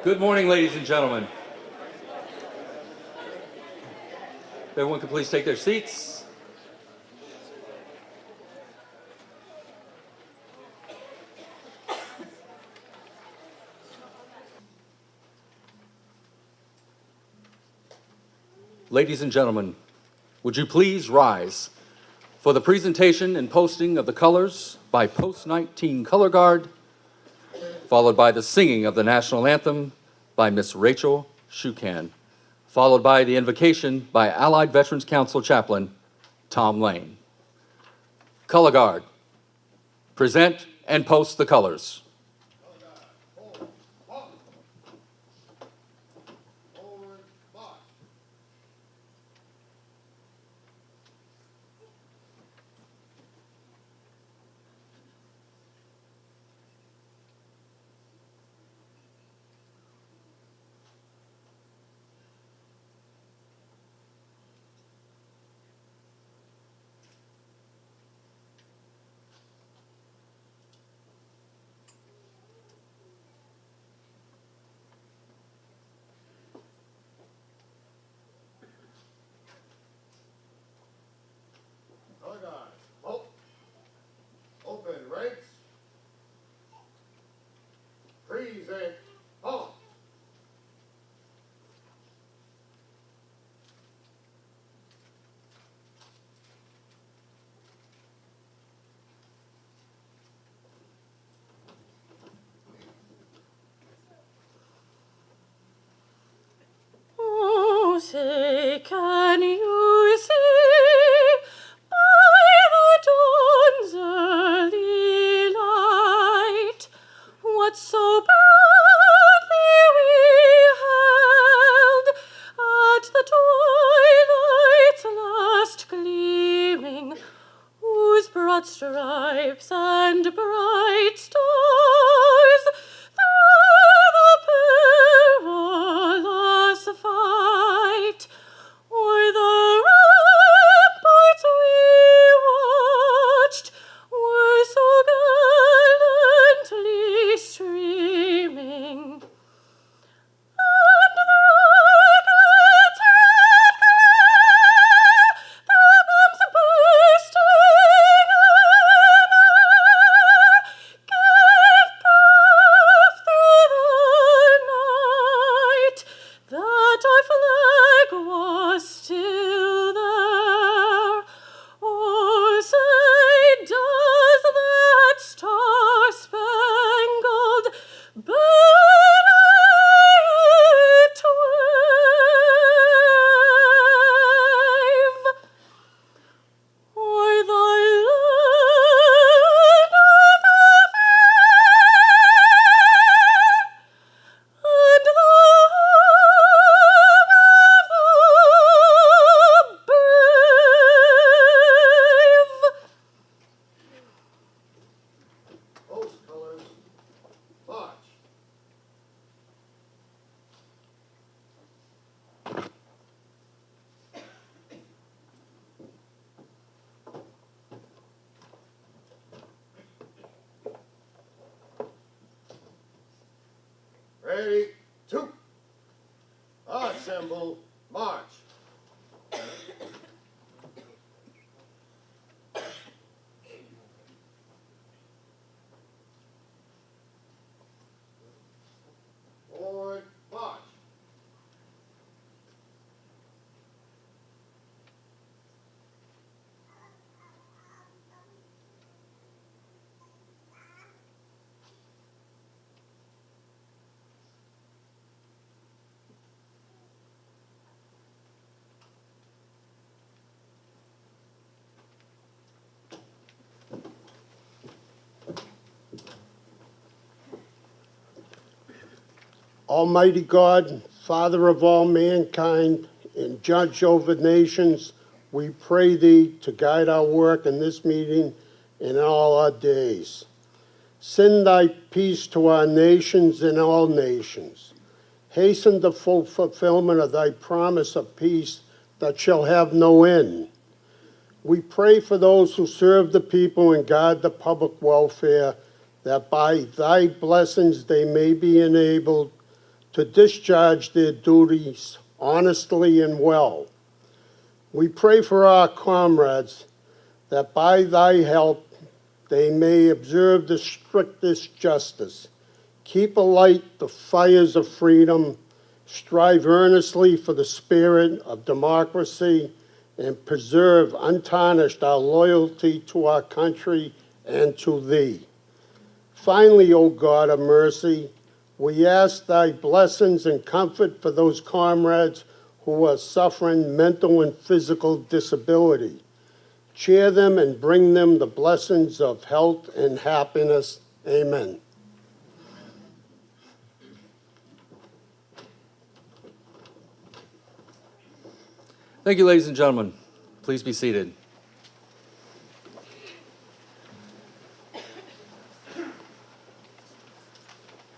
Good morning, ladies and gentlemen. If everyone could please take their seats. Ladies and gentlemen, would you please rise for the presentation and posting of the colors by Post-19 Color Guard, followed by the singing of the national anthem by Miss Rachel Shukan, followed by the invocation by Allied Veterans Council Chaplain Tom Lane. Color Guard, present and post the colors. Open ranks. Present. Halt. Oh, say, can you see by the dawn's early light what so proudly we held at the twilight's last gleaming, whose broad stripes and bright stars through the perilous fight o'er the ramparts we watched were so gallantly streaming. And the rockets had glare, the bombs bursting in air, gave proof through the night that our flag was still there. Oh, say, does that star-spangled banner yet wave o'er the land of the fair and the home of the brave? Post colors. March. Ready, two. Assemble, march. Forward, march. Almighty God, Father of all mankind and Judge over nations, we pray Thee to guide our work in this meeting and in all our days. Send Thy peace to our nations and all nations. Hasten the full fulfillment of Thy promise of peace that shall have no end. We pray for those who serve the people and guard the public welfare, that by Thy blessings they may be enabled to discharge their duties honestly and well. We pray for our comrades that by thy help they may observe the strictest justice, keep alight the fires of freedom, strive earnestly for the spirit of democracy, and preserve untarnished our loyalty to our country and to thee. Finally, O God of mercy, we ask thy blessings and comfort for those comrades who are suffering mental and physical disability. Cheer them and bring them the blessings of health and happiness. Amen. Thank you, ladies and gentlemen. Please be seated.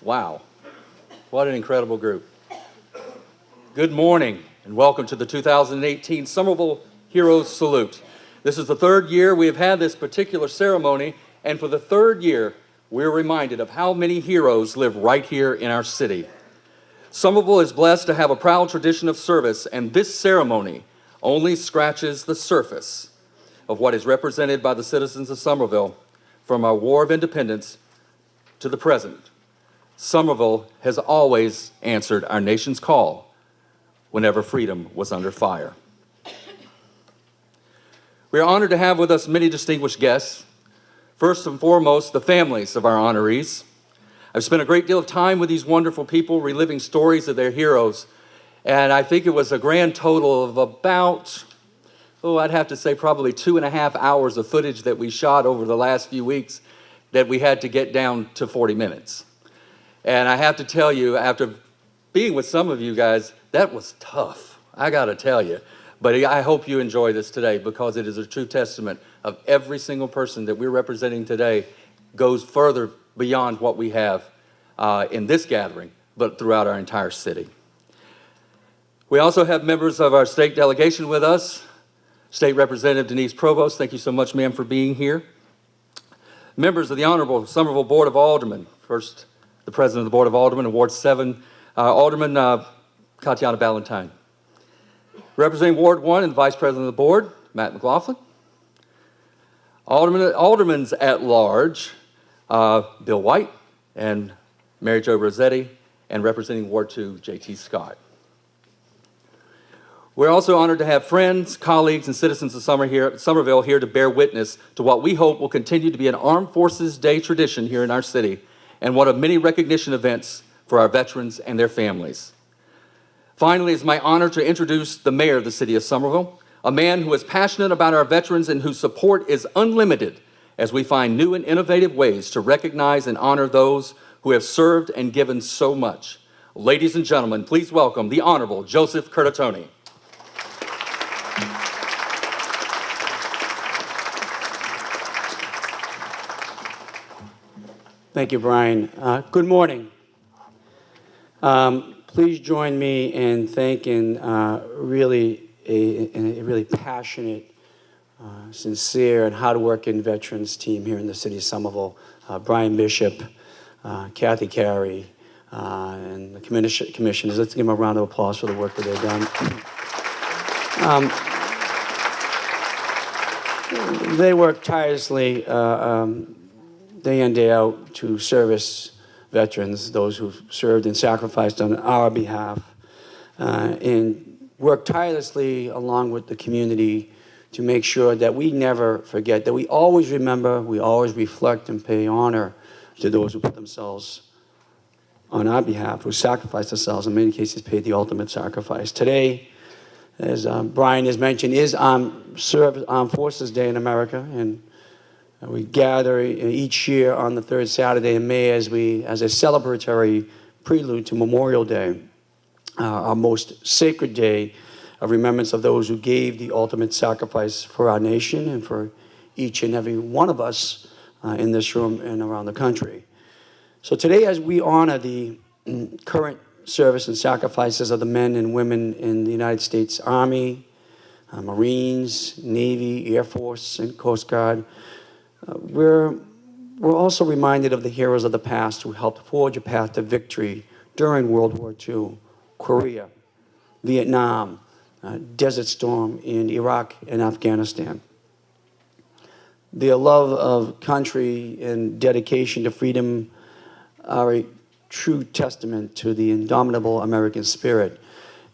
Wow, what an incredible group. Good morning and welcome to the 2018 Somerville Heroes Salute. This is the third year we have had this particular ceremony, and for the third year, we're reminded of how many heroes live right here in our city. Somerville is blessed to have a proud tradition of service, and this ceremony only scratches the surface of what is represented by the citizens of Somerville from our War of Independence to the present. Somerville has always answered our nation's call whenever freedom was under fire. We are honored to have with us many distinguished guests. First and foremost, the families of our honorees. I've spent a great deal of time with these wonderful people, reliving stories of their heroes, and I think it was a grand total of about, I'd have to say probably 2.5 hours of footage that we shot over the last few weeks that we had to get down to 40 minutes. And I have to tell you, after being with some of you guys, that was tough, I gotta tell you. But I hope you enjoy this today because it is a true testament of every single person that we're representing today goes further beyond what we have in this gathering, but throughout our entire city. We also have members of our state delegation with us. State Representative Denise Provost, thank you so much, ma'am, for being here. Members of the Honorable Somerville Board of Aldermen. First, the President of the Board of Aldermen, and Ward 7, Alderman Katiana Ballantyne. Representing Ward 1 and the Vice President of the Board, Matt McLaughlin. Aldermans at large, Bill White and Mary Jo Rossetti, and representing Ward 2, J.T. Scott. We're also honored to have friends, colleagues, and citizens of Somerville here to bear witness to what we hope will continue to be an Armed Forces Day tradition here in our city, and one of many recognition events for our veterans and their families. Finally, it's my honor to introduce the mayor of the city of Somerville, a man who is passionate about our veterans and whose support is unlimited as we find new and innovative ways to recognize and honor those who have served and given so much. Ladies and gentlemen, please welcome the Honorable Joseph Curtatone. Thank you, Brian. Good morning. Please join me in thanking a really passionate, sincere, and hardworking veterans team here in the city of Somerville. Brian Bishop, Kathy Carey, and the commissioners. Let's give them a round of applause for the work that they've done. They work tirelessly day in, day out to service veterans, those who've served and sacrificed on our behalf, and work tirelessly along with the community to make sure that we never forget, that we always remember, we always reflect and pay honor to those who put themselves on our behalf, who sacrificed themselves, in many cases paid the ultimate sacrifice. Today, as Brian has mentioned, is Armed Forces Day in America, and we gather each year on the third Saturday in May as a celebratory prelude to Memorial Day, our most sacred day of remembrance of those who gave the ultimate sacrifice for our nation and for each and every one of us in this room and around the country. So today, as we honor the current service and sacrifices of the men and women in the United States Army, Marines, Navy, Air Force, and Coast Guard, we're also reminded of the heroes of the past who helped forge a path to victory during World War II, Korea, Vietnam, Desert Storm in Iraq and Afghanistan. Their love of country and dedication to freedom are a true testament to the indomitable American spirit.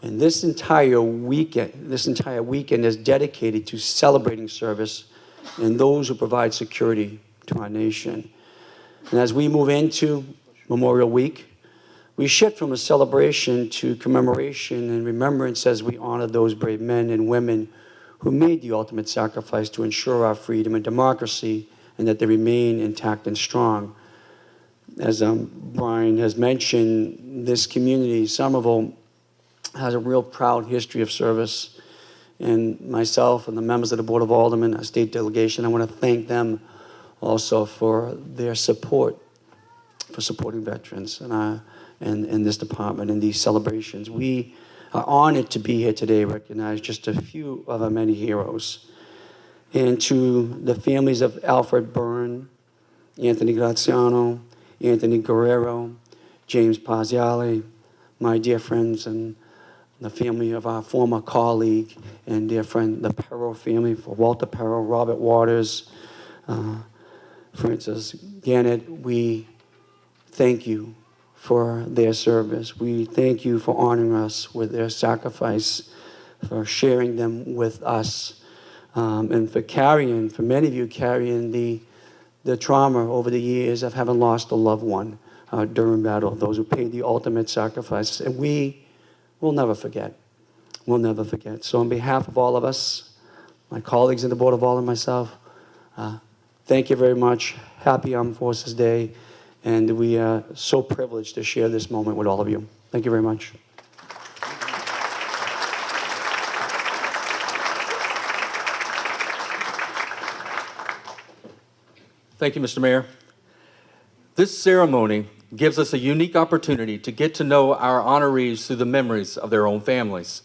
And this entire weekend is dedicated to celebrating service and those who provide security to our nation. And as we move into Memorial Week, we shift from a celebration to commemoration and remembrance as we honor those brave men and women who made the ultimate sacrifice to ensure our freedom and democracy and that they remain intact and strong. As Brian has mentioned, this community, Somerville, has a real proud history of service. And myself and the members of the Board of Aldermen, our state delegation, I want to thank them also for their support, for supporting veterans in this department, in these celebrations. We are honored to be here today, recognize just a few of our many heroes. And to the families of Alfred Byrne, Anthony Graziano, Anthony Guerrero, James Paziale, my dear friends, and the family of our former colleague and dear friend, the Perro family, for Walter Perro, Robert Waters, Francis Gannett, we thank you for their service. We thank you for honoring us with their sacrifice, for sharing them with us, and for many of you, carrying the trauma over the years of having lost a loved one during battle, those who paid the ultimate sacrifice. And we will never forget. We'll never forget. So on behalf of all of us, my colleagues in the Board of Aldermen and myself, thank you very much. Happy Armed Forces Day. And we are so privileged to share this moment with all of you. Thank you very much. Thank you, Mr. Mayor. This ceremony gives us a unique opportunity to get to know our honorees through the memories of their own families.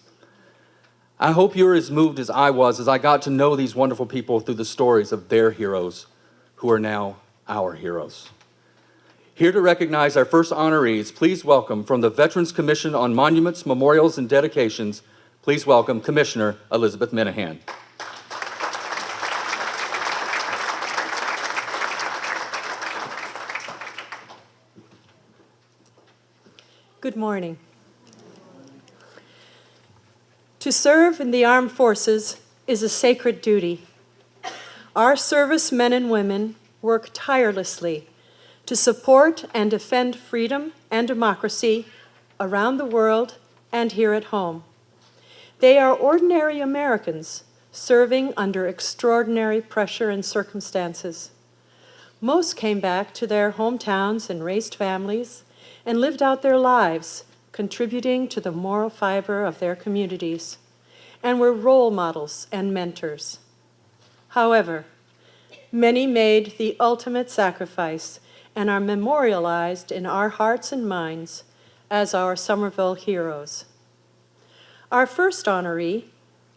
I hope you're as moved as I was as I got to know these wonderful people through the stories of their heroes, who are now our heroes. Here to recognize our first honorees, please welcome from the Veterans Commission on Monuments, Memorials, and Dedications, please welcome Commissioner Elizabeth Minahan. Good morning. To serve in the armed forces is a sacred duty. Our servicemen and women work tirelessly to support and defend freedom and democracy around the world and here at home. They are ordinary Americans serving under extraordinary pressure and circumstances. Most came back to their hometowns and raised families and lived out their lives, contributing to the moral fiber of their communities, and were role models and mentors. However, many made the ultimate sacrifice and are memorialized in our hearts and minds as our Somerville heroes. Our first honoree,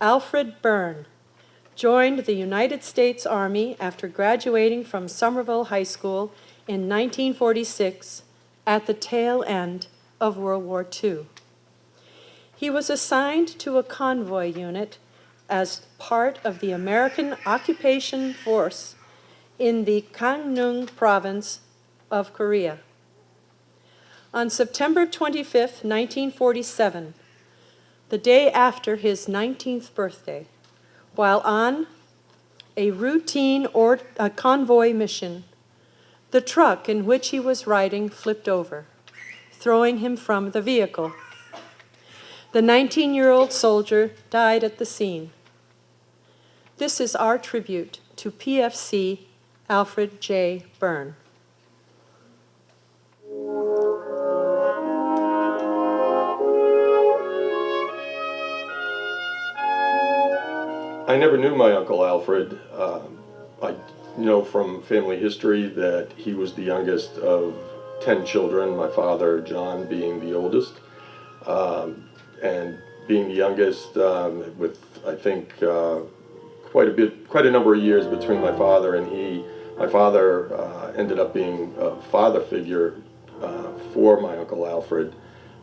Alfred Byrne, joined the United States Army after graduating from Somerville High School in 1946 at the tail end of World War II. He was assigned to a convoy unit as part of the American occupation force in the Gangneung province of Korea. On September 25, 1947, the day after his 19th birthday, while on a routine convoy mission, the truck in which he was riding flipped over, throwing him from the vehicle. The 19-year-old soldier died at the scene. This is our tribute to PFC Alfred J. Byrne. I never knew my Uncle Alfred. I know from family history that he was the youngest of 10 children, my father, John, being the oldest. And being the youngest with, I think, quite a number of years between my father and he. My father ended up being a father figure for my Uncle Alfred.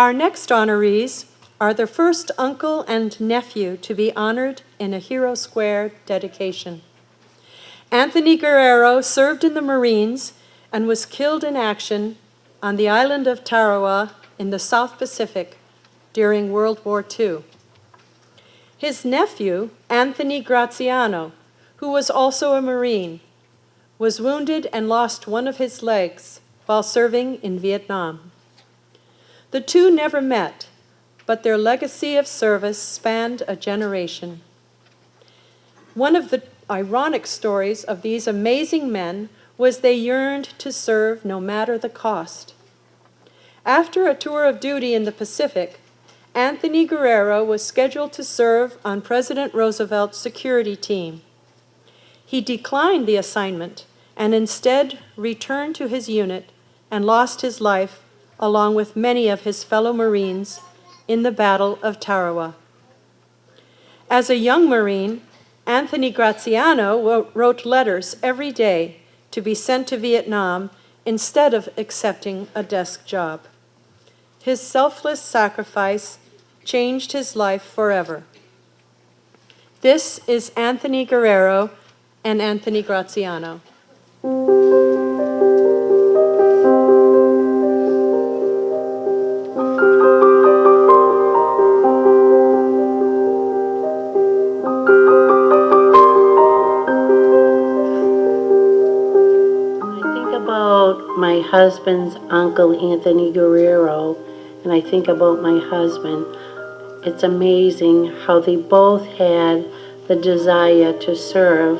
Our next honorees are the first uncle and nephew to be honored in a Hero Square dedication. Anthony Guerrero served in the Marines and was killed in action on the island of Tarawa in the South Pacific during World War II. His nephew, Anthony Graziano, who was also a Marine, was wounded and lost one of his legs while serving in Vietnam. The two never met, but their legacy of service spanned a generation. One of the ironic stories of these amazing men was they yearned to serve no matter the cost. After a tour of duty in the Pacific, Anthony Guerrero was scheduled to serve on President Roosevelt's security team. He declined the assignment and instead returned to his unit and lost his life along with many of his fellow Marines in the Battle of Tarawa. As a young Marine, Anthony Graziano wrote letters every day to be sent to Vietnam instead of accepting a desk job. His selfless sacrifice changed his life forever. This is Anthony Guerrero and Anthony Graziano. My husband's uncle, Anthony Guerrero, and I think about my husband. It's amazing how they both had the desire to serve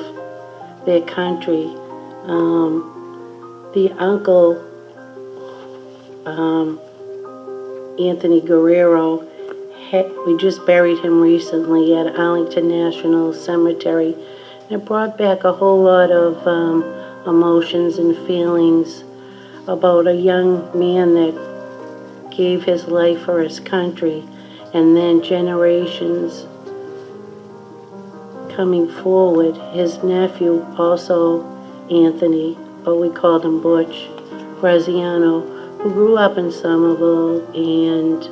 their country. The uncle, Anthony Guerrero, we just buried him recently at Arlington National Cemetery. And it brought back a whole lot of emotions and feelings about a young man that gave his life for his country, and then generations coming forward. His nephew, also Anthony, but we called him Butch Graziano, who grew up in Somerville and,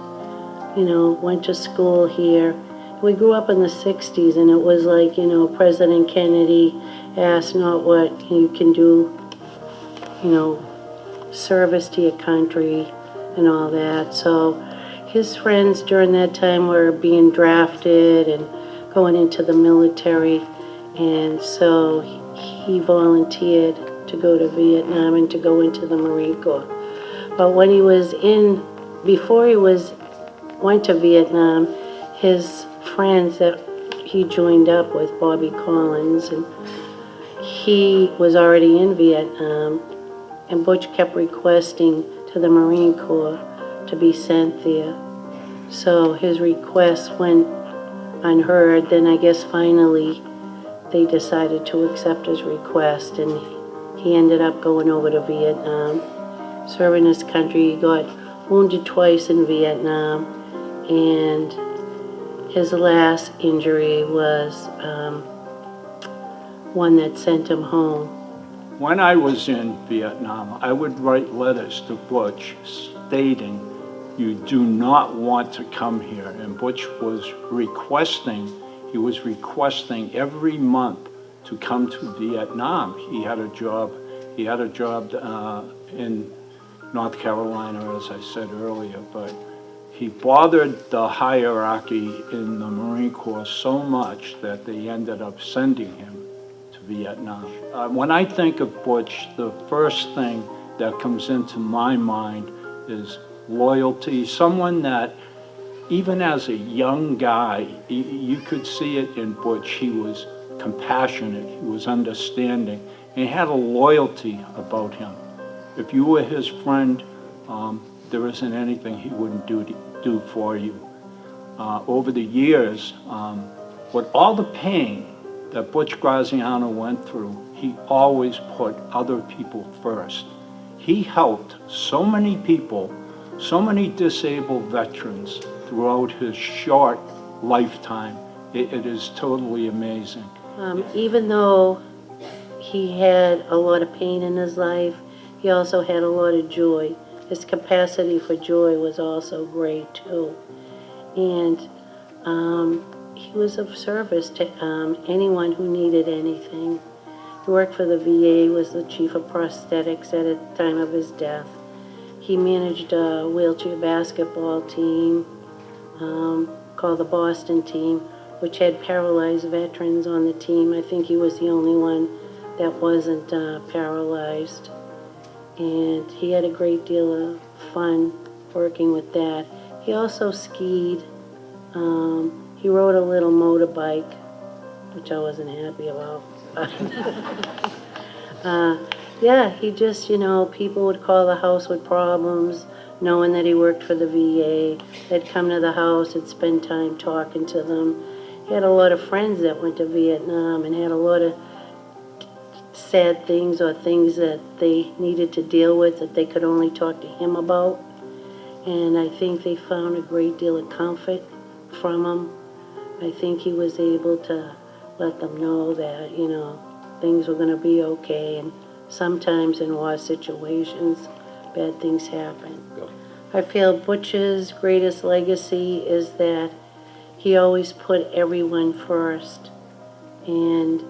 went to school here. We grew up in the 60s, and it was like, President Kennedy asked not what you can do, service to your country and all that. So his friends during that time were being drafted and going into the military, and so he volunteered to go to Vietnam and to go into the Marine Corps. But when he was before he went to Vietnam, his friends that he joined up with, Bobby Collins, and he was already in Vietnam, and Butch kept requesting to the Marine Corps to be sent there. So his request went unheard. Then I guess finally they decided to accept his request, and he ended up going over to Vietnam, serving his country. He got wounded twice in Vietnam, and his last injury was one that sent him home. When I was in Vietnam, I would write letters to Butch stating, "You do not want to come here." And Butch was requesting every month to come to Vietnam. He had a job in North Carolina, as I said earlier, but he bothered the hierarchy in the Marine Corps so much that they ended up sending him to Vietnam. When I think of Butch, the first thing that comes into my mind is loyalty. Someone that, even as a young guy, you could see it in Butch. He was compassionate, he was understanding, and he had a loyalty about him. If you were his friend, there isn't anything he wouldn't do for you. Over the years, with all the pain that Butch Graziano went through, he always put other people first. He helped so many people, so many disabled veterans throughout his short lifetime. It is totally amazing. Even though he had a lot of pain in his life, he also had a lot of joy. his capacity for joy was also great too. And he was of service to anyone who needed anything. He worked for the VA, was the chief of prosthetics at the time of his death. He managed a wheelchair basketball team called the Boston team, which had paralyzed veterans on the team. I think he was the only one that wasn't paralyzed. And he had a great deal of fun working with that. He also skied. He rode a little motorbike, which I wasn't happy about. Yeah, he just, people would call the house with problems, knowing that he worked for the VA. They'd come to the house, and spend time talking to them. He had a lot of friends that went to Vietnam and had a lot of sad things or things that they needed to deal with that they could only talk to him about. And I think they found a great deal of comfort from him. I think he was able to let them know that, things were going to be okay. And sometimes in war situations, bad things happen. I feel Butch's greatest legacy is that he always put everyone first. And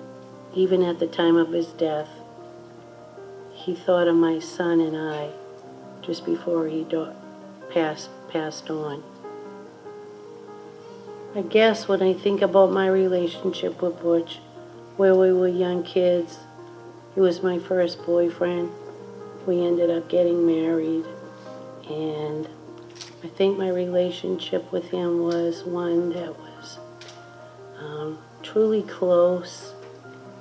even at the time of his death, he thought of my son and I just before he passed on. I guess when I think about my relationship with Butch, where we were young kids, he was my first boyfriend. We ended up getting married, and I think my relationship with him was one that was truly close,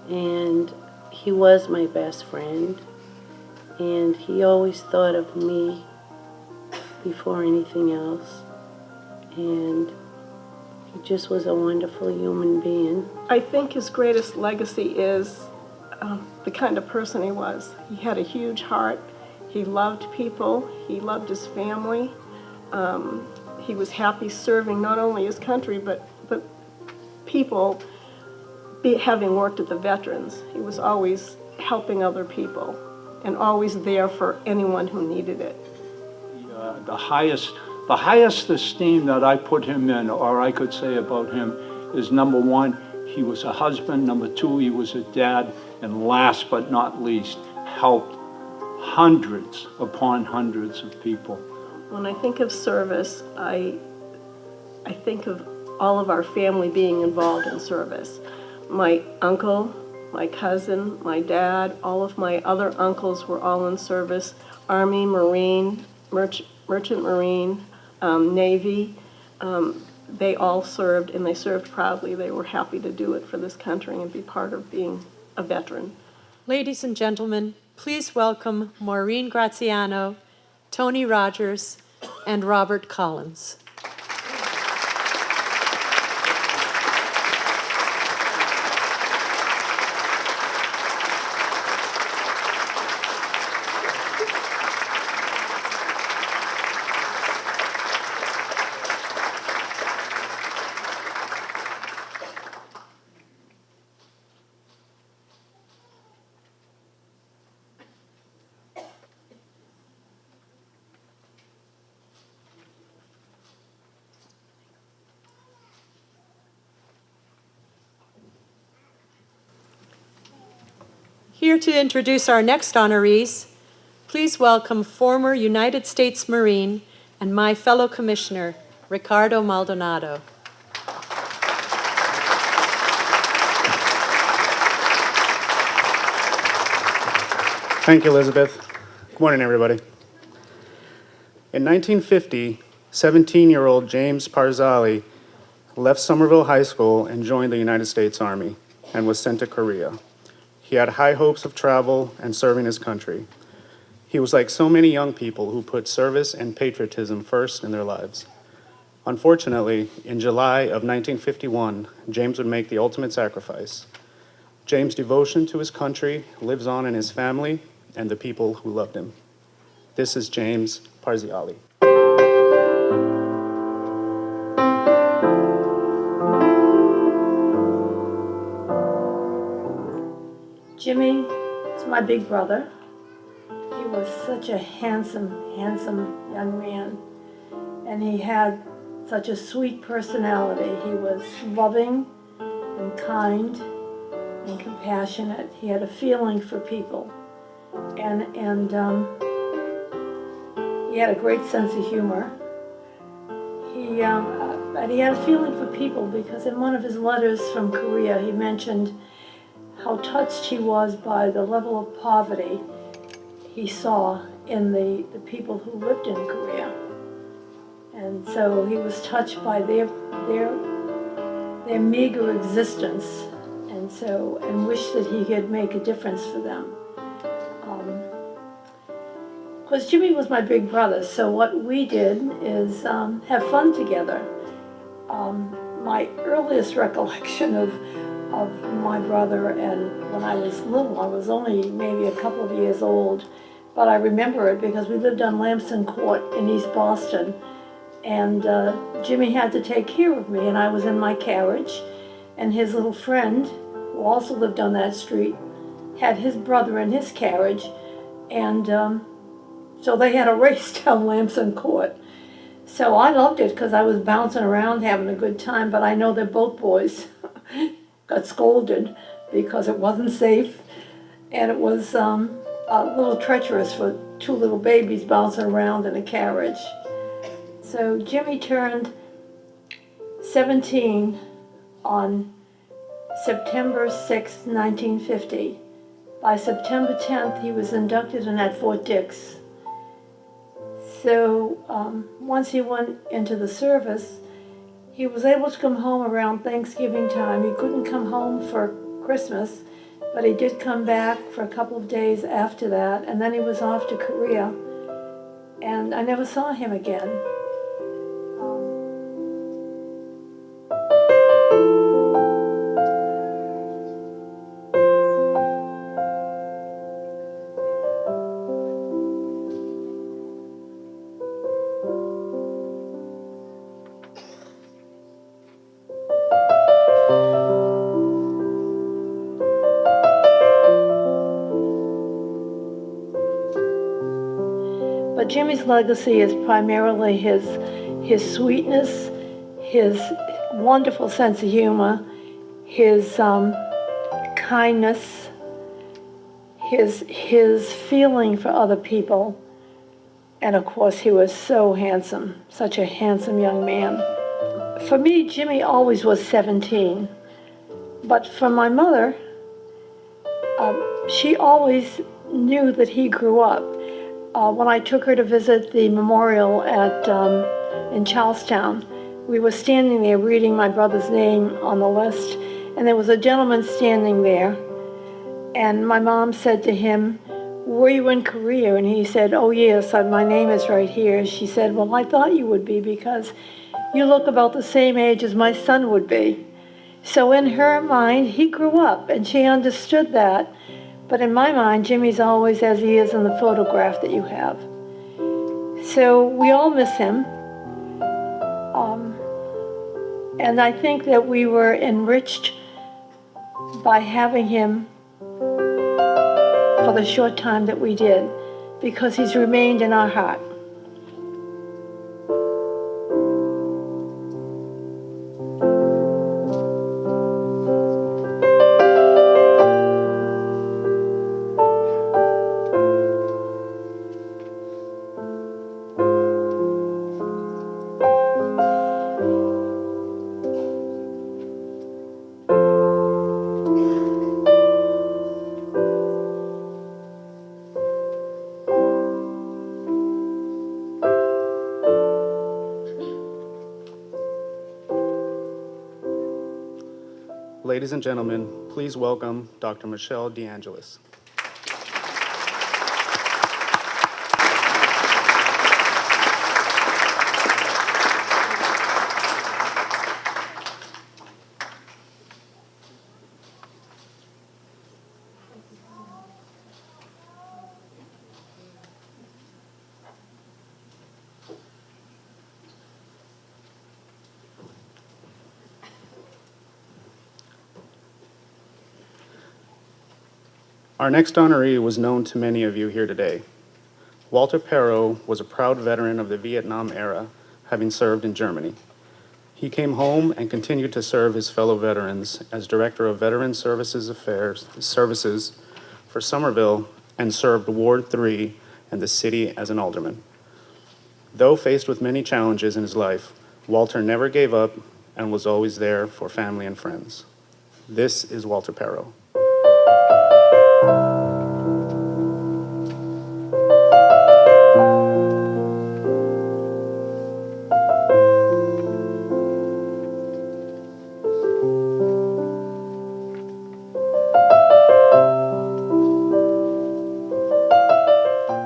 and he was my best friend, and he always thought of me before anything else, and he just was a wonderful human being. I think his greatest legacy is the kind of person he was. He had a huge heart. He loved people. He loved his family. He was happy serving not only his country, but people, having worked at the veterans. He was always helping other people and always there for anyone who needed it. The highest esteem that I put him in, or I could say about him, is number one, he was a husband. Number two, he was a dad. And last but not least, helped hundreds upon hundreds of people. When I think of service, I think of all of our family being involved in service. My uncle, my cousin, my dad, all of my other uncles were all in service. Army, Marine, Merchant Marine, Navy. They all served, and they served proudly. They were happy to do it for this country and be part of being a veteran. Ladies and gentlemen, please welcome Maureen Graziano, Tony Rogers, and Robert Collins. Here to introduce our next honorees, please welcome former United States Marine and my fellow commissioner, Ricardo Maldonado. Thank you, Elizabeth. Good morning, everybody. In 1950, 17-year-old James Parzali left Somerville High School and joined the United States Army and was sent to Korea. He had high hopes of travel and serving his country. He was like so many young people who put service and patriotism first in their lives. Unfortunately, in July of 1951, James would make the ultimate sacrifice. James' devotion to his country lives on in his family and the people who loved him. This is James Parziali. Jimmy is my big brother. He was such a handsome, handsome young man. And he had such a sweet personality. He was loving and kind and compassionate. He had a feeling for people. And he had a great sense of humor. And he had a feeling for people because in one of his letters from Korea, he mentioned how touched he was by the level of poverty he saw in the people who lived in Korea. And so he was touched by their meager existence, and wished that he could make a difference for them. Of course, Jimmy was my big brother, so what we did is have fun together. My earliest recollection of my brother, and when I was little, I was only maybe a couple of years old, but I remember it because we lived on Lamson Court in East Boston, and Jimmy had to take care of me, and I was in my carriage, and his little friend, who also lived on that street, had his brother in his carriage, and so they had a race down Lamson Court. So I loved it because I was bouncing around having a good time, but I know that both boys got scolded because it wasn't safe, and it was a little treacherous for two little babies bouncing around in a carriage. So Jimmy turned 17 on September 6, 1950. By September 10th, he was inducted in at Fort Dix. So once he went into the service, he was able to come home around Thanksgiving time. He couldn't come home for Christmas, but he did come back for a couple of days after that, and then he was off to Korea, and I never saw him again. But Jimmy's legacy is primarily his sweetness, his wonderful sense of humor, his kindness, his feeling for other people, and of course he was so handsome, such a handsome young man. For me, Jimmy always was 17, but for my mother, she always knew that he grew up. When I took her to visit the memorial in Charlestown, we were standing there reading my brother's name on the list, and there was a gentleman standing there, and my mom said to him, "Were you in Korea?" And he said, "Oh yes, my name is right here." She said, "Well, I thought you would be because you look about the same age as my son would be." So in her mind, he grew up, and she understood that. But in my mind, Jimmy's always as he is in the photograph that you have. So we all miss him. And I think that we were enriched by having him for the short time that we did, because he's remained in our heart. Ladies and gentlemen, please welcome Dr. Michelle DeAngelis. Our next honoree was known to many of you here today. Walter Perot was a proud veteran of the Vietnam era, having served in Germany. He came home and continued to serve his fellow veterans as Director of Veteran Services for Somerville and served Ward 3 and the city as an alderman. Though faced with many challenges in his life, Walter never gave up and was always there for family and friends. This is Walter Perot.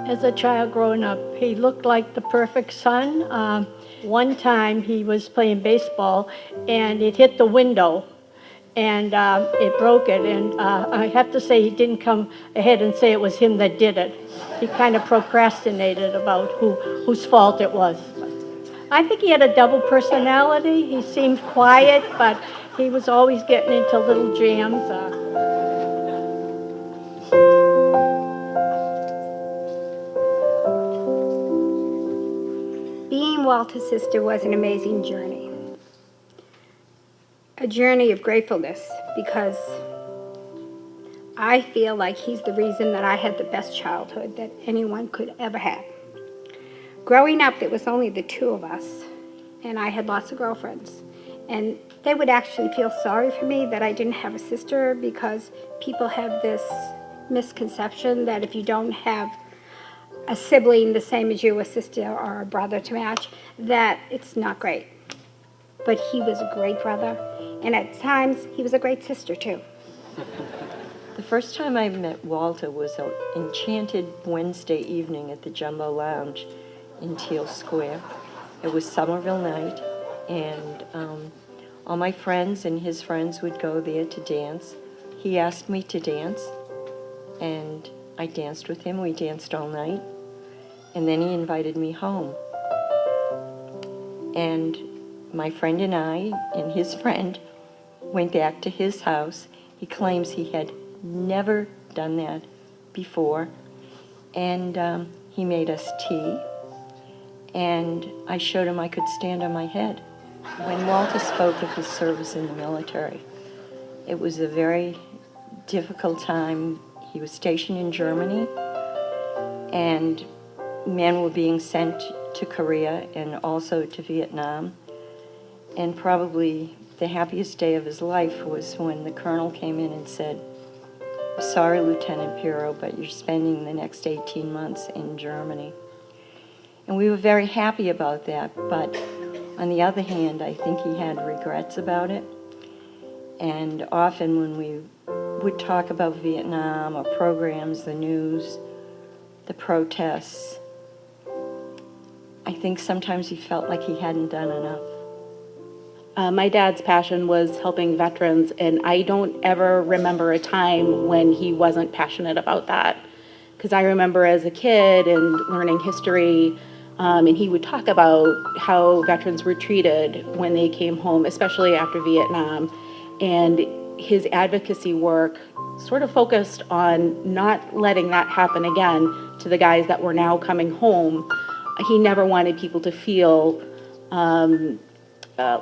As a child growing up, he looked like the perfect son. One time he was playing baseball and it hit the window and it broke it. And I have to say he didn't come ahead and say it was him that did it. He kind of procrastinated about whose fault it was. I think he had a double personality. He seemed quiet, but he was always getting into little jams. Being Walter's sister was an amazing journey. A journey of gratefulness because I feel like he's the reason that I had the best childhood that anyone could ever have. Growing up, there was only the two of us, and I had lots of girlfriends. And they would actually feel sorry for me that I didn't have a sister because people have this misconception that if you don't have a sibling the same as you, a sister or a brother to match, that it's not great. But he was a great brother, and at times he was a great sister too. The first time I met Walter was an enchanted Wednesday evening at the Jumbo Lounge in Teal Square. It was Somerville night, and all my friends and his friends would go there to dance. He asked me to dance, and I danced with him. We danced all night, and then he invited me home. And my friend and I and his friend went back to his house. He claims he had never done that before, and he made us tea, and I showed him I could stand on my head. When Walter spoke of his service in the military, it was a very difficult time. He was stationed in Germany, and men were being sent to Korea and also to Vietnam. And probably the happiest day of his life was when the colonel came in and said, "Sorry, Lieutenant Pirro, but you're spending the next 18 months in Germany." And we were very happy about that, but on the other hand, I think he had regrets about it. And often when we would talk about Vietnam or programs, the news, the protests, I think sometimes he felt like he hadn't done enough. My dad's passion was helping veterans, and I don't ever remember a time when he wasn't passionate about that. Because I remember as a kid and learning history, and he would talk about how veterans were treated when they came home, especially after Vietnam. And his advocacy work sort of focused on not letting that happen again to the guys that were now coming home. He never wanted people to feel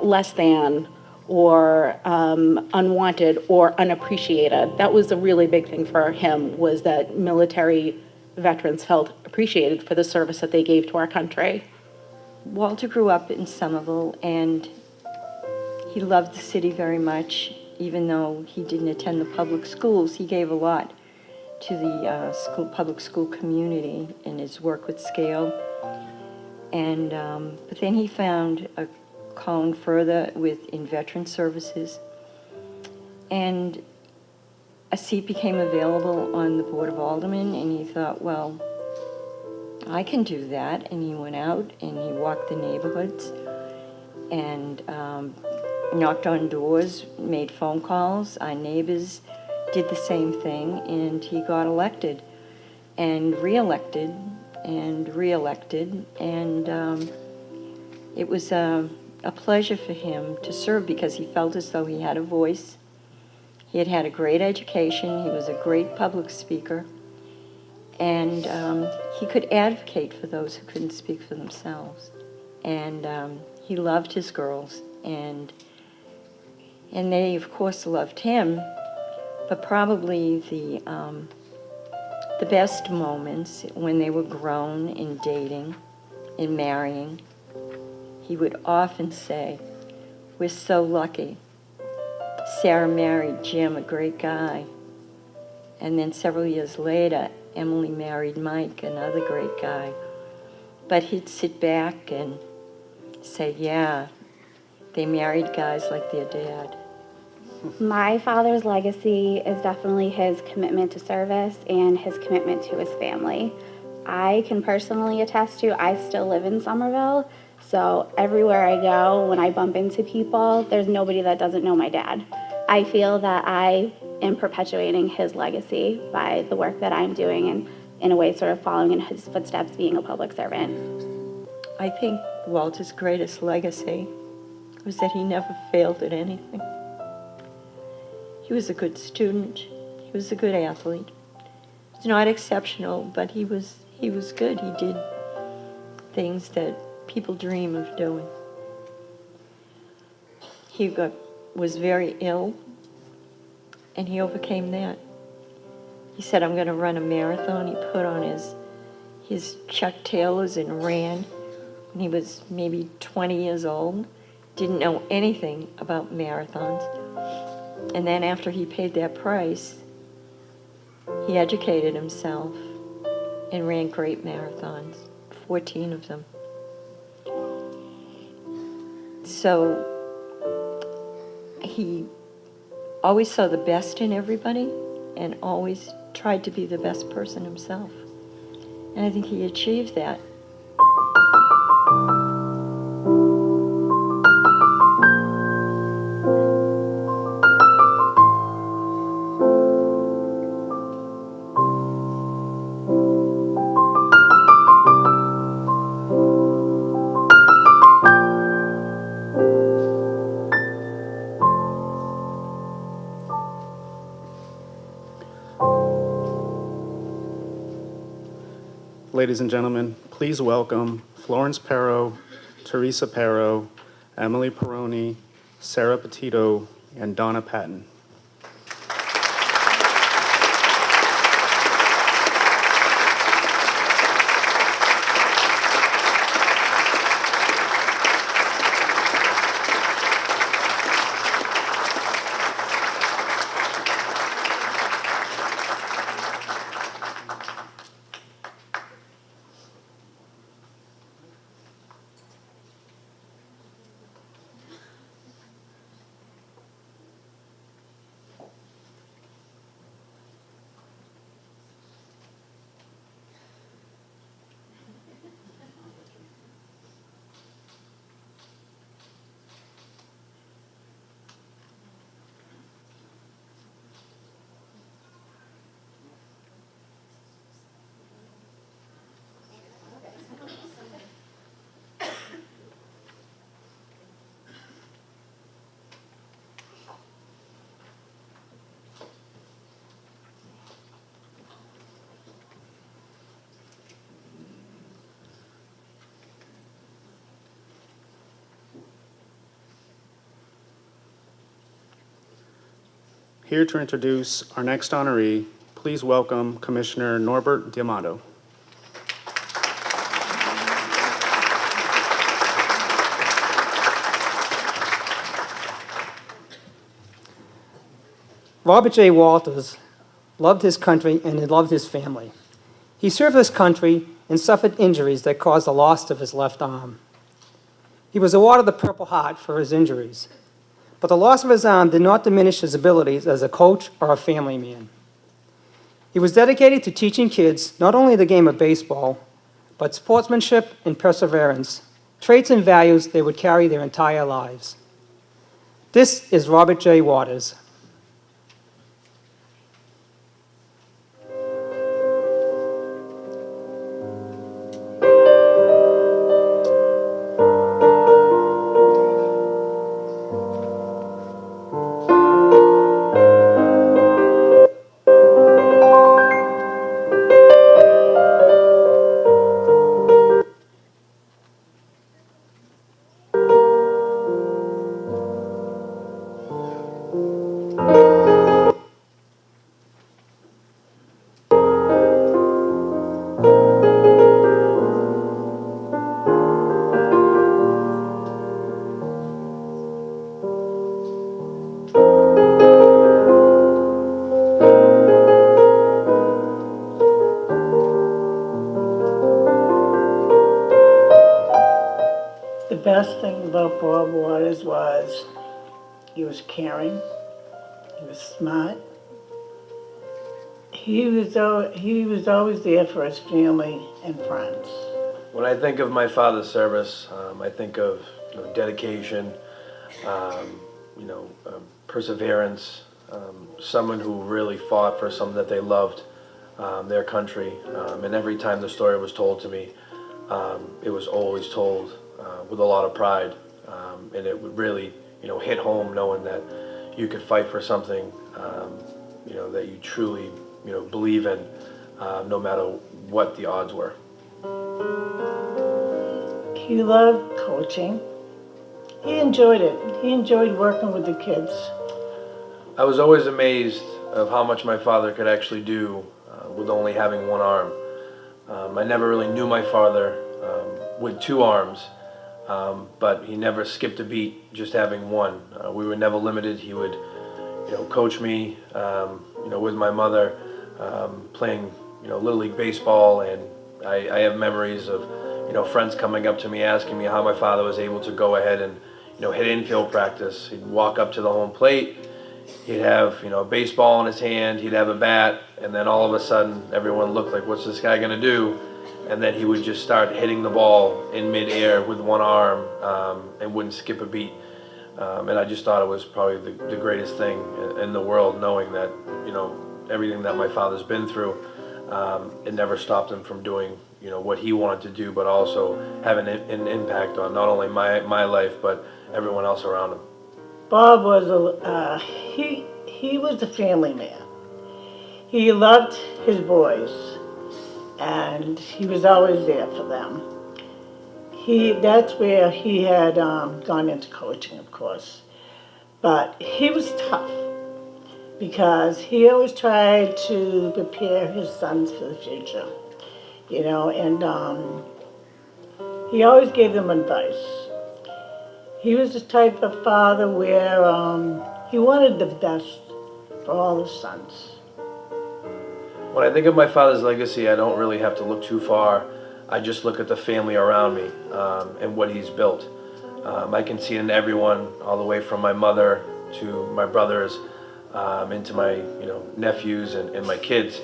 less than or unwanted or unappreciated. That was a really big thing for him, was that military veterans felt appreciated for the service that they gave to our country. Walter grew up in Somerville, and he loved the city very much. Even though he didn't attend the public schools, he gave a lot to the public school community in his work with Scale. And but then he found a calling further in veteran services, and a seat became available on the Board of Aldermen, and he thought, well, I can do that. And he went out and he walked the neighborhoods and knocked on doors, made phone calls. Our neighbors did the same thing, and he got elected and re-elected and re-elected, and it was a pleasure for him to serve because he felt as though he had a voice. He had had a great education. He was a great public speaker, And he could advocate for those who couldn't speak for themselves. And he loved his girls, and they, of course, loved him. But probably the best moments when they were grown and dating and marrying, he would often say, "We're so lucky. Sarah married Jim, a great guy." And then several years later, Emily married Mike, another great guy. But he'd sit back and say, "Yeah, they married guys like their dad." My father's legacy is definitely his commitment to service and his commitment to his family. I can personally attest to, I still live in Somerville, so everywhere I go, when I bump into people, there's nobody that doesn't know my dad. I feel that I am perpetuating his legacy by the work that I'm doing and in a way sort of following in his footsteps, being a public servant. I think Walter's greatest legacy was that he never failed at anything. He was a good student. He was a good athlete. He was not exceptional, but he was good. He did things that people dream of doing. He was very ill, and he overcame that. He said, "I'm going to run a marathon." He put on his Chuck Taylors and ran when he was maybe 20 years old. Didn't know anything about marathons. And then after he paid that price, he educated himself and ran great marathons, 14 of them. So he always saw the best in everybody and always tried to be the best person himself. And I think he achieved that. Ladies and gentlemen, please welcome Florence Perro, Teresa Perro, Emily Peroni, Sarah Petito, and Donna Patton. Here to introduce our next honoree, please welcome Commissioner Norbert D'Amato. Robert J. Walters loved his country and he loved his family. He served his country and suffered injuries that caused the loss of his left arm. He was awarded the Purple Heart for his injuries, but the loss of his arm did not diminish his abilities as a coach or a family man. He was dedicated to teaching kids not only the game of baseball, but sportsmanship and perseverance, traits and values they would carry their entire lives. This is Robert J. Waters. He was caring. He was smart. He was always there for his family and friends. When I think of my father's service, I think of dedication, perseverance, someone who really fought for something that they loved, their country. And every time the story was told to me, it was always told with a lot of pride. And it would really, hit home knowing that you could fight for something, that you truly, believe in, no matter what the odds were. He loved coaching. He enjoyed it. He enjoyed working with the kids. I was always amazed of how much my father could actually do with only having one arm. I never really knew my father with two arms, but he never skipped a beat just having one. We were never limited. He would, coach me, with my mother, playing, Little League baseball, and I have memories of, friends coming up to me asking me how my father was able to go ahead and, hit infield practice. He'd walk up to the home plate, he'd have, a baseball in his hand, he'd have a bat, and then all of a sudden everyone looked like, what's this guy gonna do? And then he would just start hitting the ball in midair with one arm and wouldn't skip a beat. And I just thought it was probably the greatest thing in the world, knowing that, everything that my father's been through, it never stopped him from doing, what he wanted to do, but also having an impact on not only my life, but everyone else around him. Bob was he was a family man. He loved his boys, and he was always there for them. That's where he had gone into coaching, of course. But he was tough because he always tried to prepare his sons for the future, and he always gave them advice. He was the type of father where he wanted the best for all his sons. When I think of my father's legacy, I don't really have to look too far. I just look at the family around me and what he's built. I can see it in everyone, all the way from my mother to my brothers, into my nephews and my kids.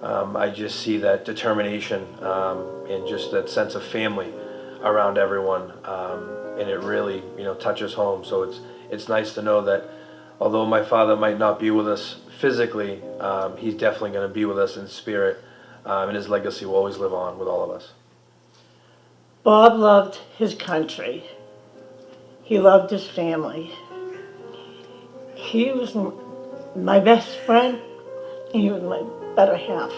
I just see that determination and just that sense of family around everyone, and it really touches home. So it's nice to know that although my father might not be with us physically, he's definitely going to be with us in spirit, and his legacy will always live on with all of us. Bob loved his country. He loved his family. He was my best friend. He was my better half.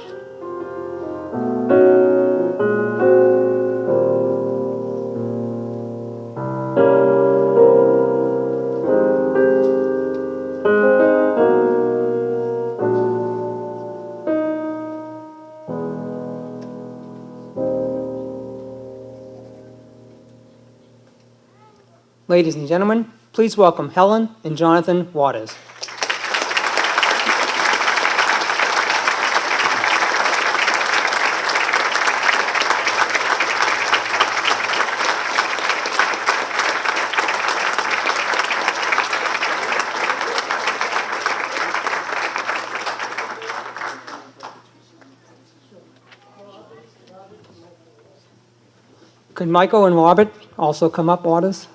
Ladies and gentlemen, please welcome Helen and Jonathan Waters. Could Michael and Robert also come up, Waters?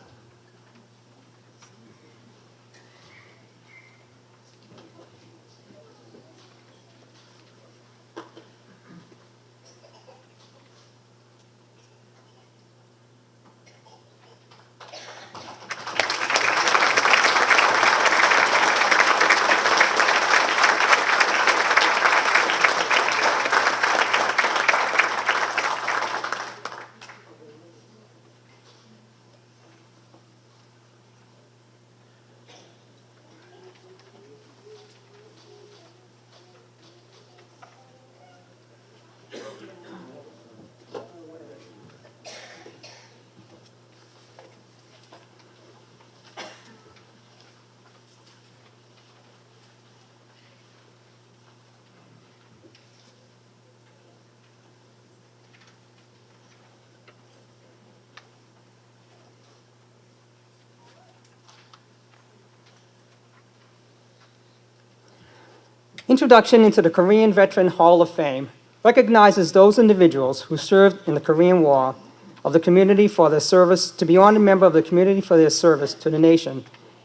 Introduction into the Korean Veteran Hall of Fame recognizes those individuals who served in the Korean War of the community for their service, to be honored member of the community for their service to the nation,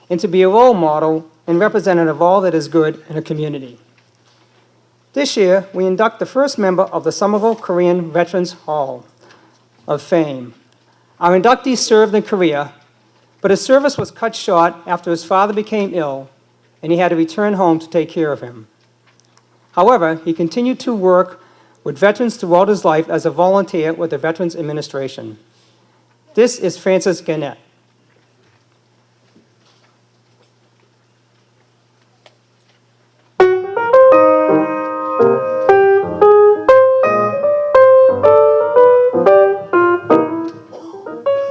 and to be a role model and representative of all that is good in a community. This year, we induct the first member of the Somerville Korean Veterans Hall of Fame. Our inductee served in Korea, but his service was cut short after his father became ill and he had to return home to take care of him. However, he continued to work with veterans throughout his life as a volunteer with the Veterans Administration. This is Francis Gannett.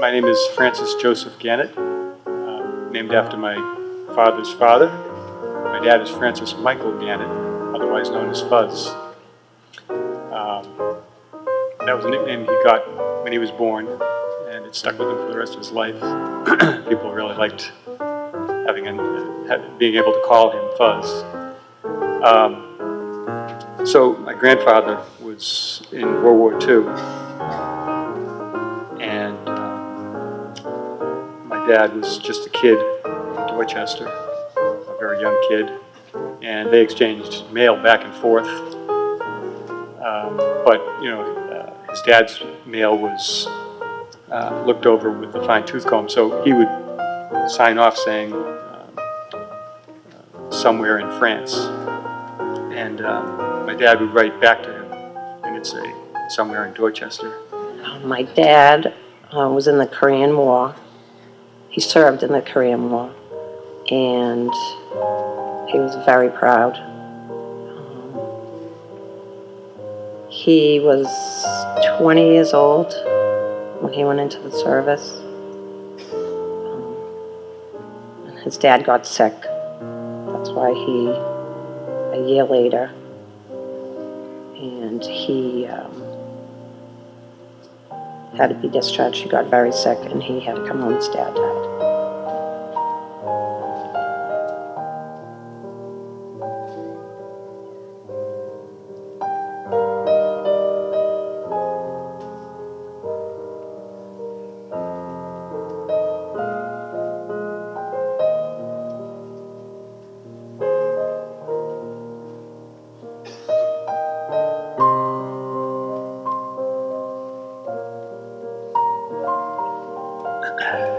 My name is Francis Joseph Gannett, named after my father's father. My dad is Francis Michael Gannett, otherwise known as Fuzz. That was a nickname he got when he was born, and it stuck with him for the rest of his life. People really liked being able to call him Fuzz. So my grandfather was in World War II, and my dad was just a kid in Dorchester, a very young kid, and they exchanged mail back and forth. But his dad's mail was looked over with a fine tooth comb, so he would sign off saying somewhere in France, and my dad would write back to him, and it'd say somewhere in Dorchester. My dad was in the Korean War. He served in the Korean War, and he was very proud. He was 20 years old when he went into the service. And his dad got sick. That's why a year later, and he had to be discharged. He got very sick, and he had to come home. His dad died.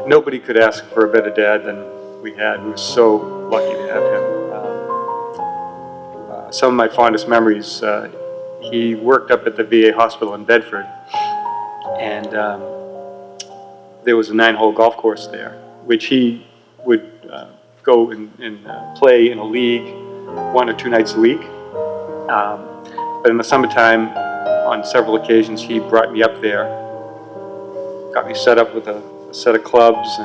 Nobody could ask for a better dad than we had. We were so lucky to have him. Some of my fondest memories, he worked up at the VA hospital in Bedford, and there was a 9-hole golf course there, which he would go and play in a league 1 or 2 nights a week. But in the summertime, on several occasions, he brought me up there, got me set up with a set of clubs,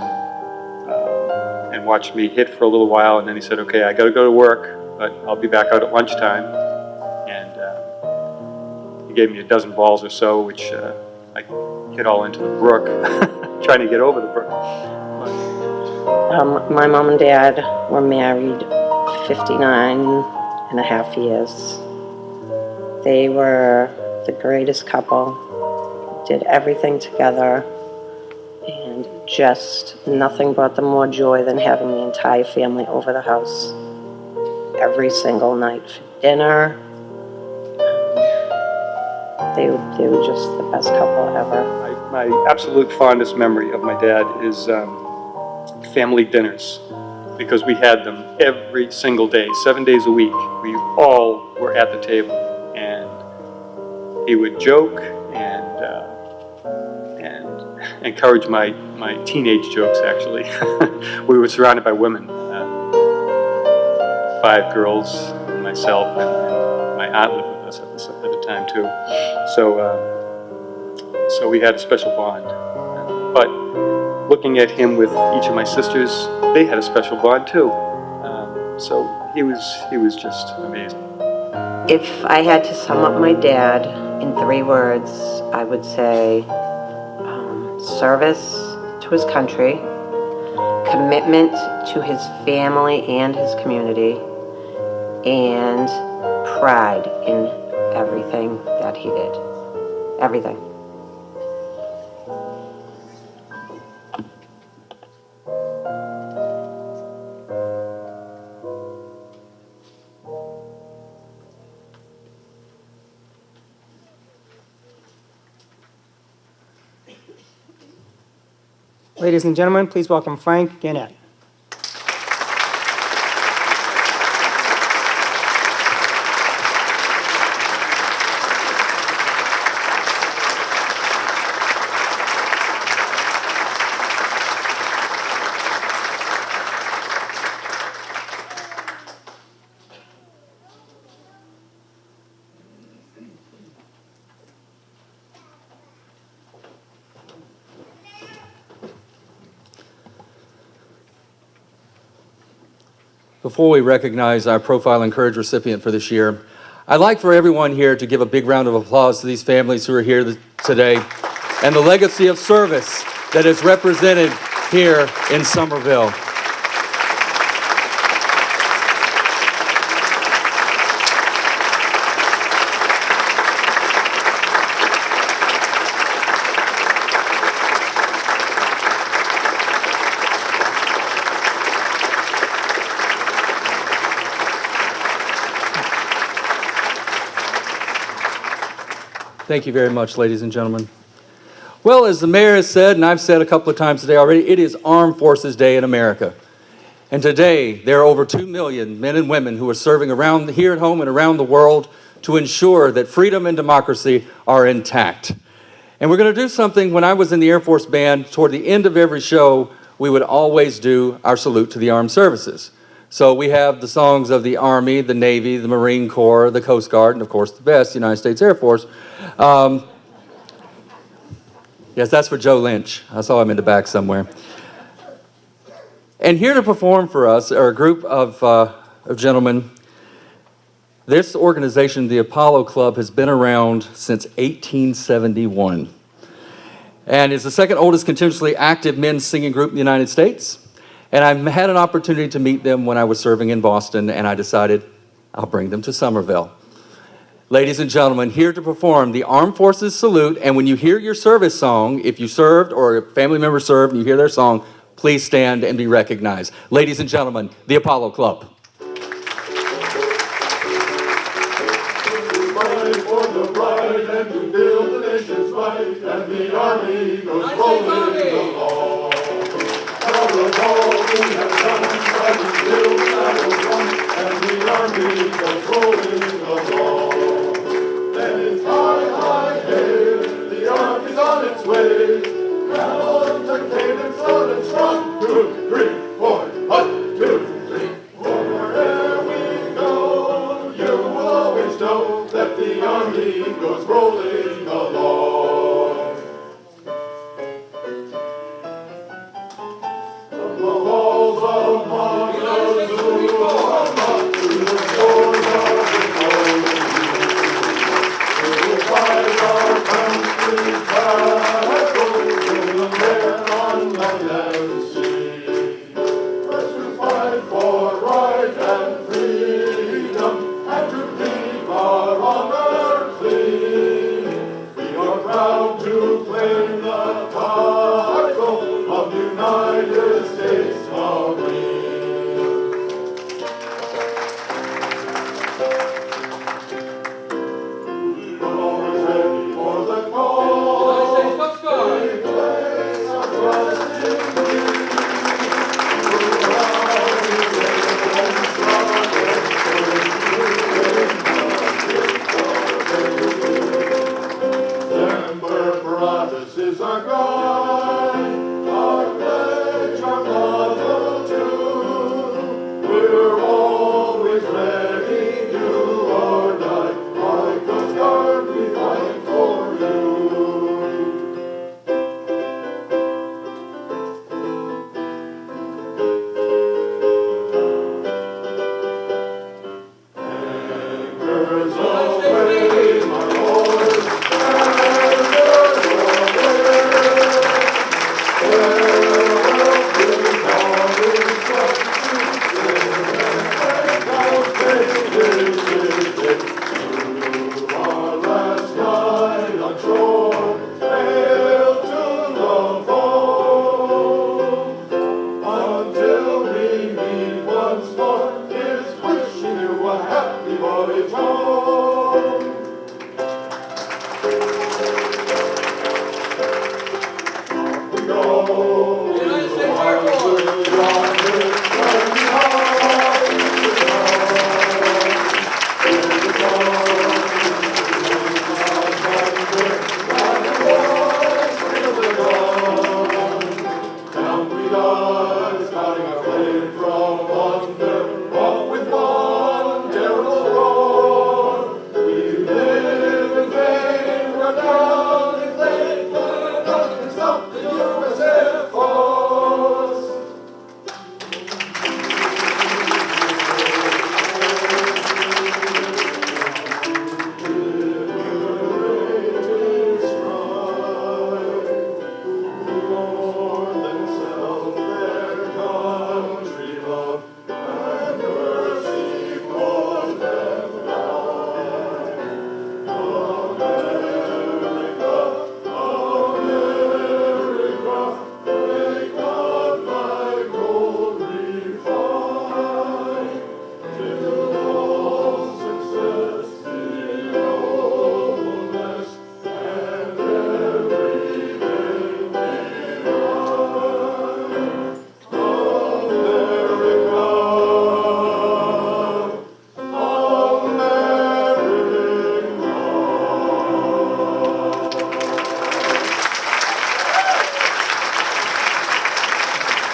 and watched me hit for a little while, and then he said, okay, I gotta go to work, but I'll be back out at lunchtime. And he gave me a dozen balls or so, which I hit all into the brook, trying to get over the brook. My mom and dad were married 59 and a half years. They were the greatest couple, did everything together, and just nothing brought them more joy than having the entire family over the house every single night for dinner. They were just the best couple ever. My absolute fondest memory of my dad is family dinners, because we had them every single day, 7 days a week. We all were at the table, and he would joke and encourage my teenage jokes, actually. We were surrounded by women, 5 girls, and myself, and my aunt lived with us at the time too. So we had a special bond. But looking at him with each of my sisters, they had a special bond too. So he was just amazing. If I had to sum up my dad in 3 words, I would say service to his country, commitment to his family and his community, and pride in everything that he did. Everything. Ladies and gentlemen, please welcome Frank Gannett. Before we recognize our Profile and Courage recipient for this year, I'd like for everyone here to give a big round of applause to these families who are here today and the legacy of service that is represented here in Somerville. Thank you very much, ladies and gentlemen. Well, as the mayor has said, and I've said a couple of times today already, it is Armed Forces Day in America. And today, there are over 2 million men and women who are serving around here at home and around the world to ensure that freedom and democracy are intact. And we're going to do something. When I was in the Air Force Band, toward the end of every show, we would always do our salute to the armed services. So we have the songs of the Army, the Navy, the Marine Corps, the Coast Guard, and of course the best, the United States Air Force. Yes, that's for Joe Lynch. I saw him in the back somewhere. And here to perform for us are a group of gentlemen. This organization, the Apollo Club, has been around since 1871. And is the second oldest continuously active men's singing group in the United States. And I've had an opportunity to meet them when I was serving in Boston, and I decided I'll bring them to Somerville. Ladies and gentlemen, here to perform the Armed Forces Salute, and when you hear your service song, if you served or a family member served and you hear their song, please stand and be recognized. Ladies and gentlemen, the Apollo Club. And the Army goes rolling along. Of all we have done, fighting till battles won, and the Army goes rolling along. Then it's high, high, hey, the Army's on its way. Cavalry to cadence on its run. 2, 3, 4, 1, 2, 3, 4. Wherever we go, you will always know that the Army goes rolling along. The walls of Honolulu are not to the shores of the coast.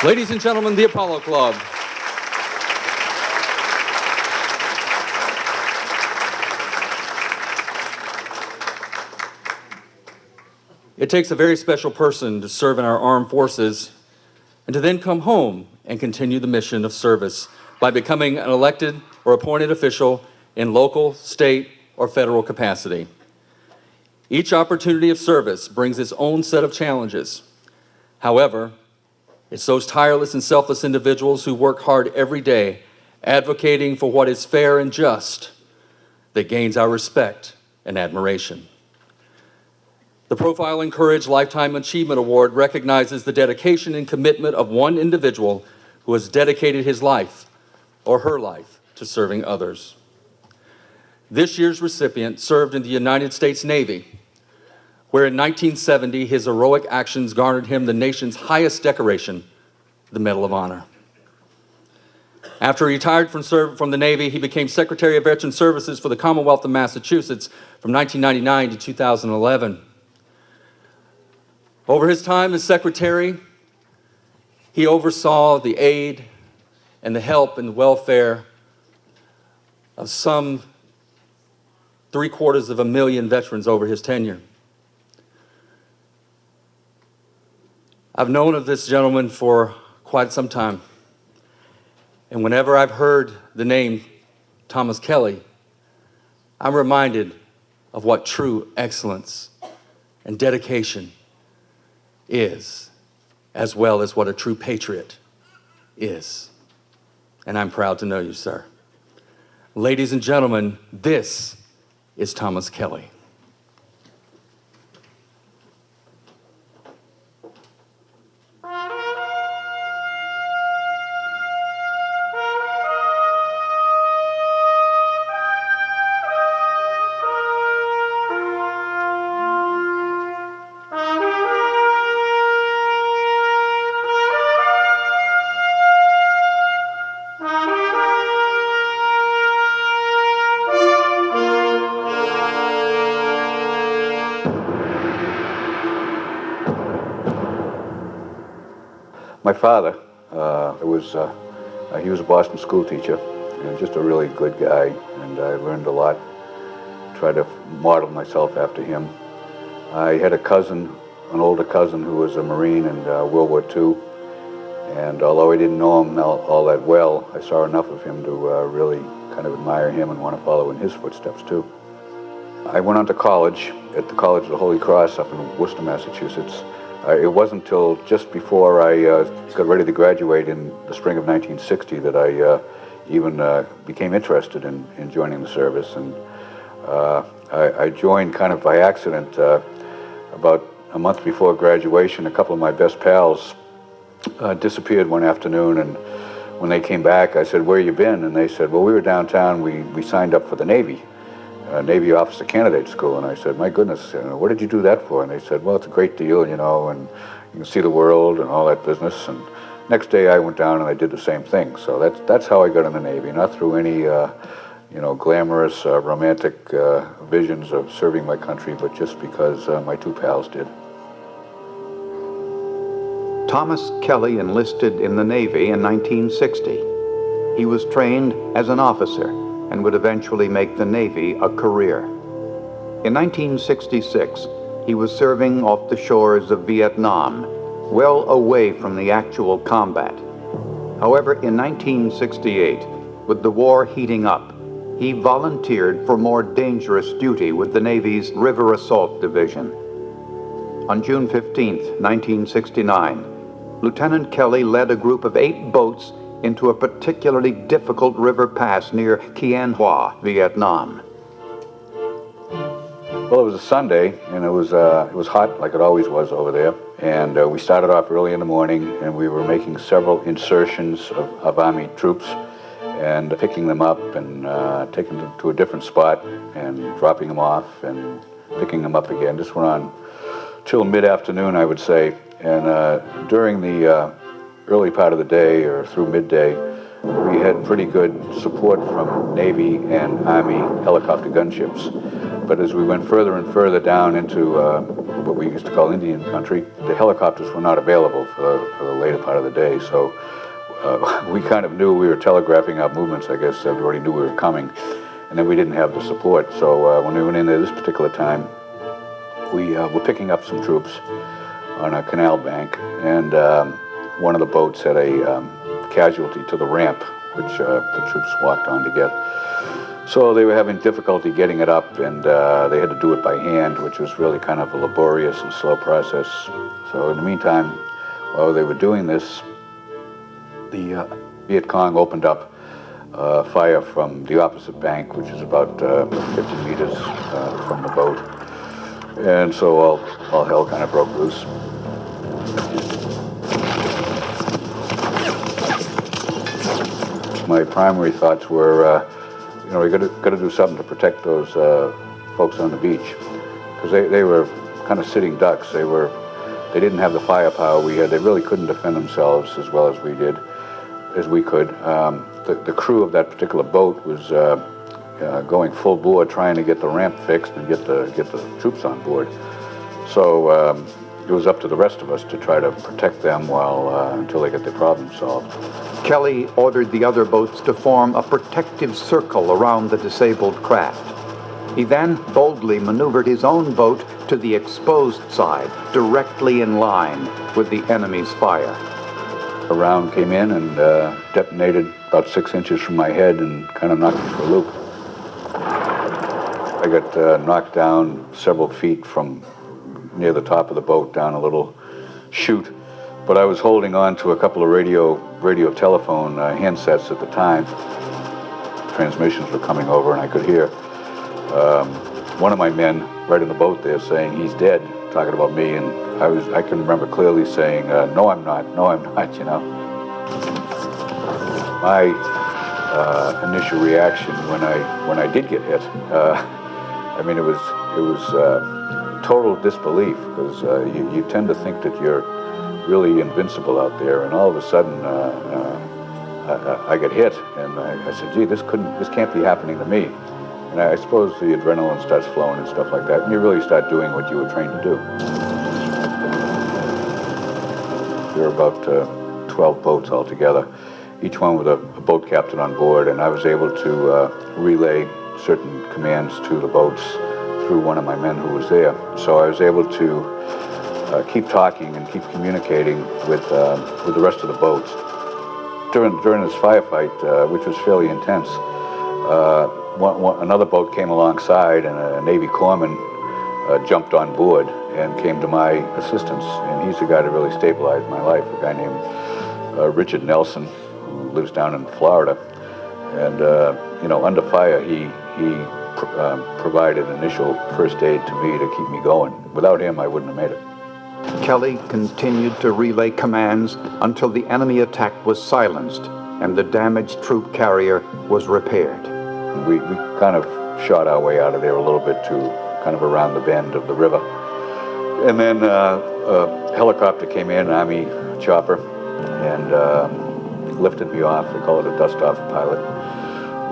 Ladies and gentlemen, the Apollo Club. It takes a very special person to serve in our armed forces and to then come home and continue the mission of service by becoming an elected or appointed official in local, state, or federal capacity. Each opportunity of service brings its own set of challenges. However, it's those tireless and selfless individuals who work hard every day advocating for what is fair and just that gains our respect and admiration. The Profile in Courage Lifetime Achievement Award recognizes the dedication and commitment of one individual who has dedicated his life or her life to serving others. This year's recipient served in the United States Navy, where in 1970 his heroic actions garnered him the nation's highest decoration, the Medal of Honor. After he retired from the Navy, he became Secretary of Veteran Services for the Commonwealth of Massachusetts from 1999 to 2011. Over his time as secretary, he oversaw the aid and the help and the welfare of some 750,000 veterans over his tenure. I've known of this gentleman for quite some time, and whenever I've heard the name Thomas Kelly, I'm reminded of what true excellence and dedication is, as well as what a true patriot is. And I'm proud to know you, sir. Ladies and gentlemen, this is Thomas Kelly. My father, he was a Boston school teacher, and just a really good guy, and I learned a lot, tried to model myself after him. I had a cousin, an older cousin, who was a Marine in World War II, and although I didn't know him all that well, I saw enough of him to really kind of admire him and want to follow in his footsteps too. I went on to college at the College of the Holy Cross up in Worcester, Massachusetts. It wasn't until just before I got ready to graduate in the spring of 1960 that I even became interested in joining the service. And I joined kind of by accident. About a month before graduation, a couple of my best pals disappeared one afternoon, and when they came back, I said, "Where you been?" And they said, "Well, we were downtown. We signed up for the Navy. Navy Officer Candidate School." And I said, "My goodness, what did you do that for?" And they said, "Well, it's a great deal, and you can see the world and all that business." And next day I went down and I did the same thing. So that's how I got in the Navy, not through any glamorous romantic visions of serving my country, but just because my two pals did. Thomas Kelly enlisted in the Navy in 1960. He was trained as an officer and would eventually make the Navy a career. In 1966, he was serving off the shores of Vietnam, well away from the actual combat. However, in 1968, with the war heating up, he volunteered for more dangerous duty with the Navy's River Assault Division. On June 15, 1969, Lieutenant Kelly led a group of 8 boats into a particularly difficult river pass near Quien Hoa, Vietnam. Well, it was a Sunday, and it was hot like it always was over there. And we started off early in the morning, and we were making several insertions of Army troops and picking them up and taking them to a different spot and dropping them off and picking them up again. This went on till mid-afternoon, I would say. And during the early part of the day or through midday, we had pretty good support from Navy and Army helicopter gunships. But as we went further and further down into what we used to call Indian country, the helicopters were not available for the later part of the day. So we kind of knew we were telegraphing our movements. I guess everybody knew we were coming. And then we didn't have the support. So when we went in there this particular time, we were picking up some troops on a canal bank. And one of the boats had a casualty to the ramp, which the troops walked on to get. So they were having difficulty getting it up, and they had to do it by hand, which was really kind of a laborious and slow process. So in the meantime, while they were doing this, the Viet Cong opened up fire from the opposite bank, which is about 50 meters from the boat. And so all hell kind of broke loose. My primary thoughts were, we got to do something to protect those folks on the beach, because they were kind of sitting ducks. They didn't have the firepower we had. They really couldn't defend themselves as well as we could. The crew of that particular boat was going full bore, trying to get the ramp fixed and get the troops on board. So it was up to the rest of us to try to protect them until they get their problem solved. Kelly ordered the other boats to form a protective circle around the disabled craft. He then boldly maneuvered his own boat to the exposed side, directly in line with the enemy's fire. A round came in and detonated about 6 inches from my head and kind of knocked me for a loop. I got knocked down several feet from near the top of the boat down a little chute, but I was holding on to a couple of radio telephone handsets at the time. Transmissions were coming over, and I could hear one of my men right in the boat there saying, "He's dead," talking about me, and I can remember clearly saying, "No, I'm not. No, I'm not." My initial reaction when I did get hit, it was total disbelief, because you tend to think that you're really invincible out there, and all of a sudden I get hit, and I said, "Gee, this can't be happening to me." And I suppose the adrenaline starts flowing and stuff like that, and you really start doing what you were trained to do. There were about 12 boats altogether, each one with a boat captain on board, and I was able to relay certain commands to the boats through one of my men who was there. So I was able to keep talking and keep communicating with the rest of the boats. During this firefight, which was fairly intense, another boat came alongside, and a Navy corpsman jumped on board and came to my assistance. And he's the guy that really stabilized my life, a guy named Richard Nelson, who lives down in Florida. And, under fire, he provided initial first aid to me to keep me going. Without him, I wouldn't have made it. Kelly continued to relay commands until the enemy attack was silenced and the damaged troop carrier was repaired. We kind of shot our way out of there a little bit to kind of around the bend of the river. And then a helicopter came in, an Army chopper, and lifted me off. They call it a dust-off pilot.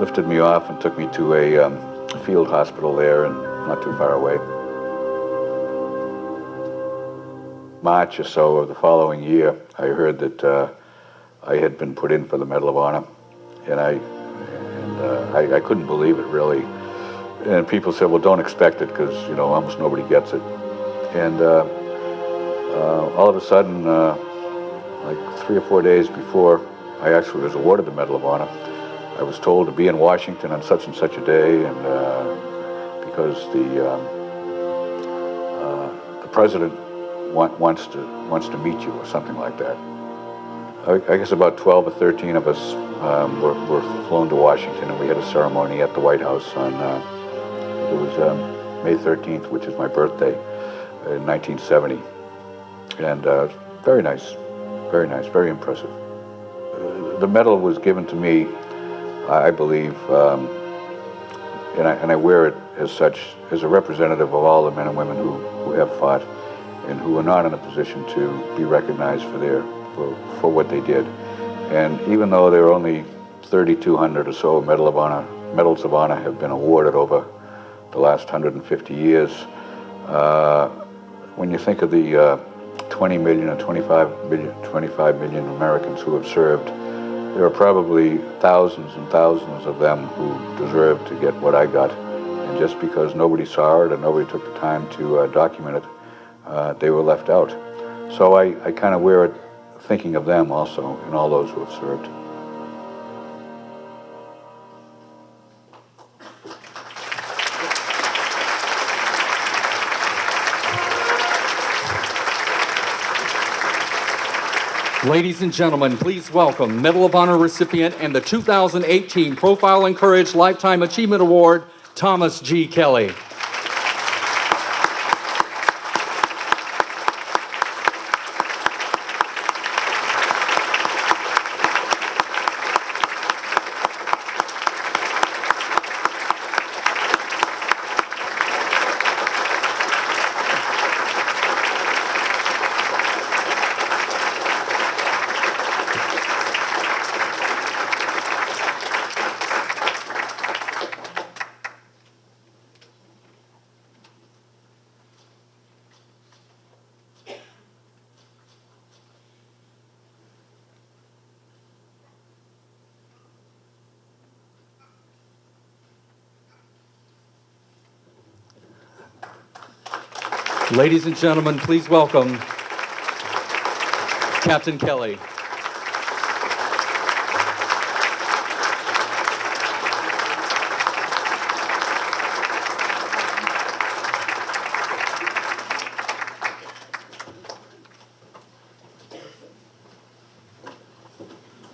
Lifted me off and took me to a field hospital there, and not too far away. March or so of the following year, I heard that I had been put in for the Medal of Honor, and I couldn't believe it, really. And people said, "Well, don't expect it, because almost nobody gets it." And all of a sudden, like 3 or 4 days before I actually was awarded the Medal of Honor, I was told to be in Washington on such and such a day, and because the president wants to meet you, or something like that. I guess about 12 or 13 of us were flown to Washington, and we had a ceremony at the White House on it was May 13th, which is my birthday, in 1970, and very nice, very impressive. The medal was given to me, I believe, and I wear it as such, as a representative of all the men and women who have fought and who are not in a position to be recognized for what they did. And even though there are only 3,200 or so medals of honor have been awarded over the last 150 years. When you think of the 20 million or 25 million Americans who have served, there are probably thousands and thousands of them who deserve to get what I got. And just because nobody saw it and nobody took the time to document it, they were left out. So I kind of wear it thinking of them also and all those who have served. Ladies and gentlemen, please welcome Medal of Honor recipient and the 2018 Profile and Courage Lifetime Achievement Award, Thomas G. Kelly. Ladies and gentlemen, please welcome Captain Kelly.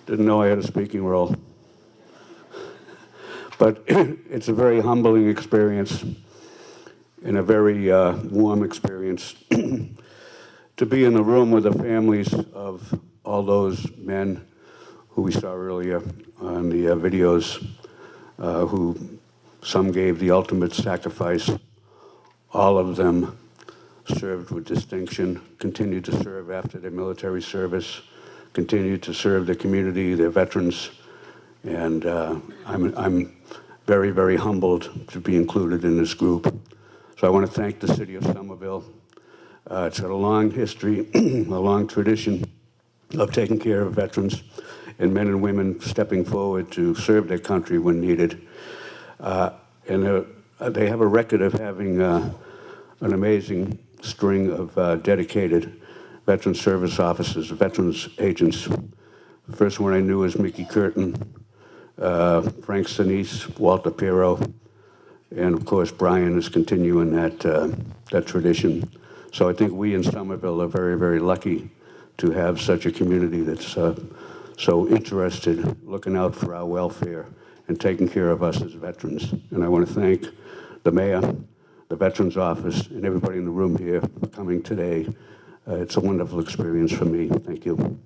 Didn't know I had a speaking role. But it's a very humbling experience and a very warm experience to be in the room with the families of all those men who we saw earlier on the videos, who some gave the ultimate sacrifice. All of them served with distinction, continued to serve after their military service, continued to serve their community, their veterans, and I'm very, very humbled to be included in this group. So I want to thank the city of Somerville. It's got a long history, a long tradition of taking care of veterans and men and women stepping forward to serve their country when needed. And they have a record of having an amazing string of dedicated veteran service officers, veterans agents. The first one I knew was Mickey Curtin, Frank Sinise, Walter Pirro, and of course Brian is continuing that tradition. So I think we in Somerville are very, very lucky to have such a community that's so interested, looking out for our welfare and taking care of us as veterans. And I want to thank the mayor, the Veterans Office, and everybody in the room here for coming today. It's a wonderful experience for me. Thank you.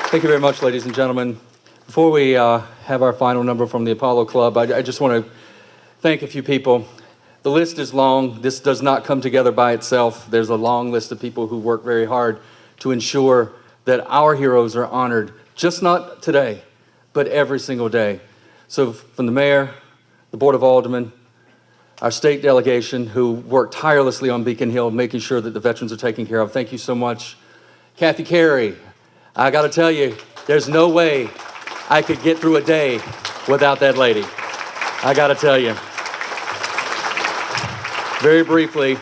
Thank you very much, ladies and gentlemen. Before we have our final number from the Apollo Club, I just want to thank a few people. The list is long. This does not come together by itself. There's a long list of people who work very hard to ensure that our heroes are honored, just not today, but every single day. So from the mayor, the Board of Aldermen, our state delegation who worked tirelessly on Beacon Hill, making sure that the veterans are taken care of. Thank you so much. Kathy Carey, I got to tell you, there's no way I could get through a day without that lady. I got to tell you. Very briefly,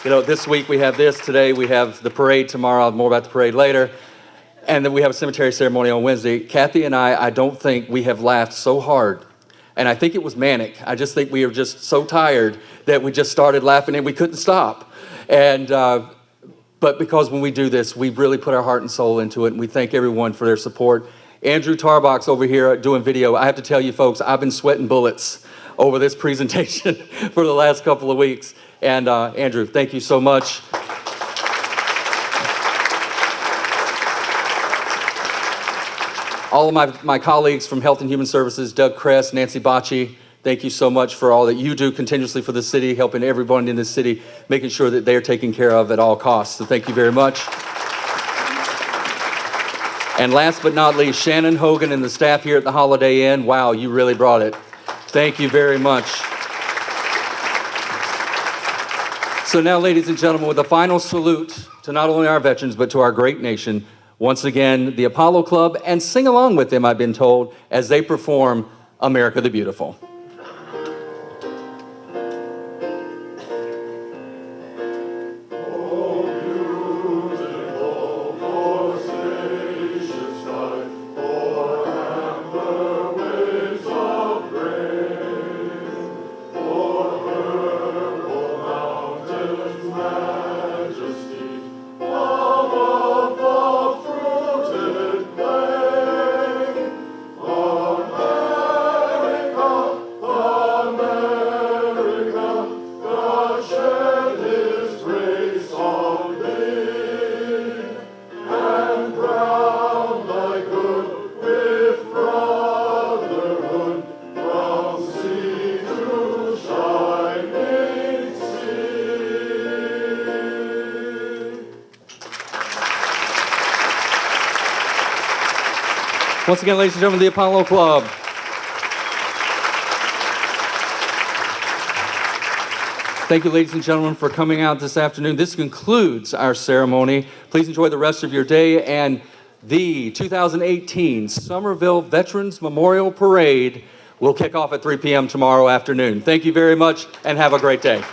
this week we have this, today we have the parade tomorrow, I'll have more about the parade later, and then we have a cemetery ceremony on Wednesday. Kathy and I don't think we have laughed so hard, and I think it was manic. I just think we were just so tired that we just started laughing and we couldn't stop. And but because when we do this, we really put our heart and soul into it, and we thank everyone for their support. Andrew Tarbox over here doing video. I have to tell you folks, I've been sweating bullets over this presentation for the last couple of weeks. And Andrew, thank you so much. all of my colleagues from Health and Human Services, Doug Kress, Nancy Bocci, thank you so much for all that you do continuously for the city, helping everyone in the city, making sure that they are taken care of at all costs. So thank you very much. And last but not least, Shannon Hogan and the staff here at the Holiday Inn. Wow, you really brought it. Thank you very much. So now, ladies and gentlemen, with a final salute to not only our veterans, but to our great nation, once again, the Apollo Club, and sing along with them, I've been told, as they perform America the Beautiful. Once again, ladies and gentlemen, the Apollo Club. Thank you, ladies and gentlemen, for coming out this afternoon. This concludes our ceremony. Please enjoy the rest of your day, and the 2018 Somerville Veterans Memorial Parade will kick off at 3 p.m. tomorrow afternoon. Thank you very much, and have a great day.